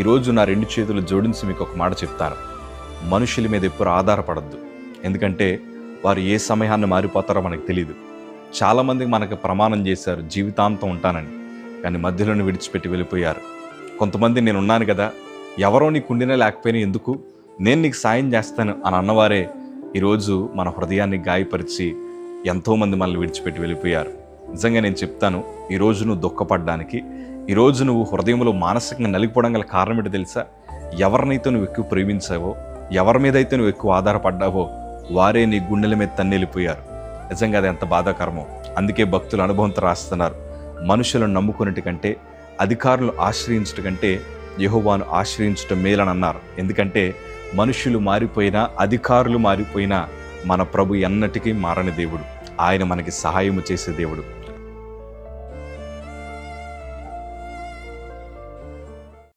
ఈరోజు నా 2 చేతులు జోడించి మీకు ఒక మాట చెప్తాను. మనుషుల మీద ఎప్పుడు ఆధారపడద్దు. ఎందుకంటే వారు ఏ సమయాన్ని మారిపోతారో మనకు తెలియదు. చాలామంది మనకు ప్రమాణం చేశారు జీవితాంతం ఉంటానని, కానీ మధ్యలోనే విడిచిపెట్టి వెళ్ళిపోయారు. కొంతమంది నేను ఉన్నాను కదా, ఎవరో నీకు ఉండినా లేకపోయినా ఎందుకు, నేను నీకు సాయం చేస్తాను అని అన్నవారే ఈరోజు మన హృదయాన్ని గాయపరిచి ఎంతోమంది మనల్ని విడిచిపెట్టి వెళ్ళిపోయారు. నిజంగా నేను చెప్తాను, ఈరోజు నువ్వు దుఃఖపడడానికి, ఈరోజు నువ్వు హృదయంలో మానసికంగా నలిగిపోవడం గల కారణం ఏంటో తెలుసా? ఎవరినైతే నువ్వు ఎక్కువ ప్రేమించావో, ఎవరి మీద అయితే నువ్వు ఎక్కువ ఆధారపడ్డావో వారే నీ గుండెల మీద తన్నెళ్ళిపోయారు. నిజంగా అది ఎంత బాధాకరమో. అందుకే భక్తులు అనుభవంతో రాస్తున్నారు, మనుషులను నమ్ముకున్నట్టు కంటే, అధికారులను ఆశ్రయించట కంటే యెహోవాను ఆశ్రయించటం మేలని అన్నారు. ఎందుకంటే మనుషులు మారిపోయినా, అధికారులు మారిపోయినా మన ప్రభు ఎన్నటికీ మారని దేవుడు. ఆయన మనకి సహాయము చేసే దేవుడు.